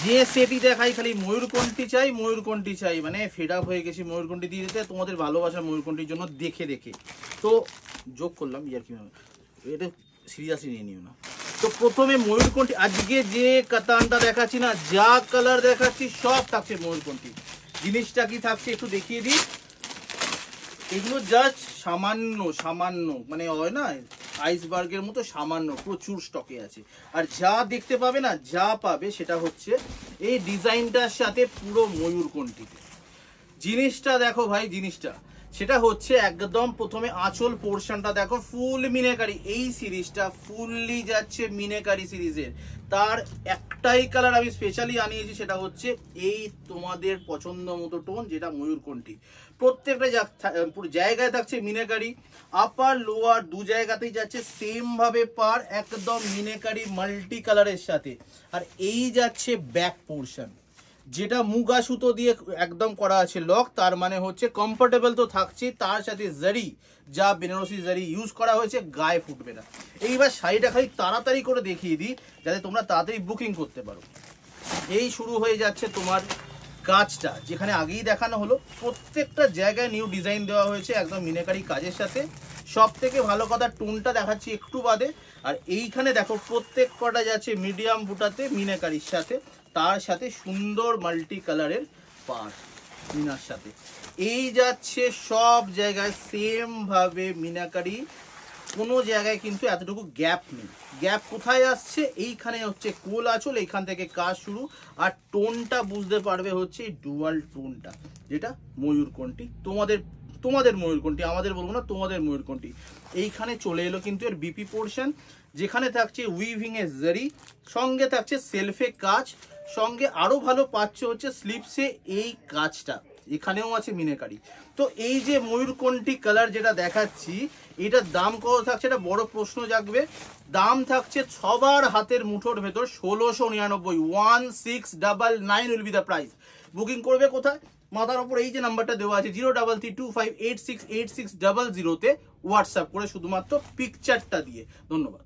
যে সেটই দেখাই খালি ময়ূরকণ্ঠী চাই ময়ূরকণ্ঠী চাই, মানে ফেড আপ হয়ে গেছি ময়ূরকণ্ঠী দিয়ে দিতে, তোমাদের ভালোবাসার ময়ূরকণ্ঠীর জন্য দেখে দেখে তো যোগ করলাম। ইয়ার কি এটা সিরিয়াসলি নিয়ে নিও না। তো প্রথমে ময়ূরকণ্ঠী, আজকে যে কাতানটা দেখাচ্ছি না, যা কালার দেখাচ্ছি সব থাকছে ময়ূরকণ্ঠী। জিনিসটা কি থাকছে একটু দেখিয়ে দিই। এগুলো জাস্ট সামান্য সামান্য, মানে হয় না আইসবার্গের মতো সামান্য, প্রচুর স্টকে আছে। আর যা দেখতে পাবে না, যা পাবে সেটা হচ্ছে এই ডিজাইনটার সাথে পুরো ময়ূরকণ্ঠীতে। জিনিসটা দেখো ভাই, জিনিসটা সেটা হচ্ছে একদম প্রথমে আঁচল পোর্শনটা দেখো ফুল মিনেকারি। এই সিরিজটা ফুললি যাচ্ছে মিনেকারি সিরিজের। তার একটাই কালার আমি স্পেশালি আনিয়েছি, সেটা হচ্ছে এই তোমাদের পছন্দ মতো টোন, যেটা ময়ূরকণ্ঠী। প্রত্যেকটা জায়গায় থাকছে মিনেকারি, আপার লোয়ার দু জায়গাতেই যাচ্ছে সেম ভাবে পার, একদম মিনেকারি মাল্টি কালারের সাথে। আর এই যাচ্ছে ব্যাক পোর্শন, যেটা মুগা সুতো দিয়ে একদম করা আছে লক, তার মানে হচ্ছে কমফোর্টেবল তো থাকছে, তার সাথে জারি, যা বেনারসি জারি ইউজ করা হয়েছে, গায়ে ফুটবে না। এইবার শাড়িটা খালি তাড়াতাড়ি করে দেখিয়ে দিই যাতে তোমরা তাড়াতাড়ি বুকিং করতে পারো। এই শুরু হয়ে যাচ্ছে তোমার কাজটা, যেখানে আগেই দেখানো হলো প্রত্যেকটা জায়গায় নিউ ডিজাইন দেওয়া হয়েছে একদম মিনাকারি কাজের সাথে। সব থেকে ভালো কথা টোনটা দেখাচ্ছি একটু বাদে। আর এইখানে দেখো প্রত্যেক কটা যাচ্ছে মিডিয়াম বুটাতে মিনাকারির সাথে, তার সাথে সুন্দর মাল্টি কালারের পাড় মিনার সাথে। এই যাচ্ছে সব জায়গায় সেম ভাবে মিনাকারি, কোনো জায়গায় কিন্তু এতটুকু গ্যাপ নেই। গ্যাপ কোথায় আসছে, এইখানে হচ্ছে কোল আঁচল, এইখান থেকে কাজ শুরু। আর টোনটা বুঝতে পারবে হচ্ছে এই ডুয়াল টোনটা, যেটা ময়ূরকণ্ঠী, তোমাদের ময়ূরকণ্ঠী, আমাদের বলবো না, তোমাদের ময়ূরকণ্ঠী। এইখানে চলে এলো কিন্তু এর বিপি পোর্শন, যেখানে থাকছে উইভিং এ জারি, সঙ্গে থাকছে সেলফে কাজ, সঙ্গে আরো ভালো পাচ্ছ হচ্ছে স্লিপসে এই কাজটা, এখানেও আছে মিনাকারি। তো এই যে ময়ূরকণ্ঠী কালার যেটা দেখাচ্ছি, এটার দাম কত থাকছে, এটা বড় প্রশ্ন জাগবে। দাম থাকছে সবার হাতের মুঠোর ভেতর 1699, 1699 will be the price. Booking করবে কোথায়, মাথার ওপর এই যে নাম্বারটা দেওয়া আছে 033258686000 তে হোয়াটসঅ্যাপ করে শুধুমাত্র পিকচারটা দিয়ে। ধন্যবাদ।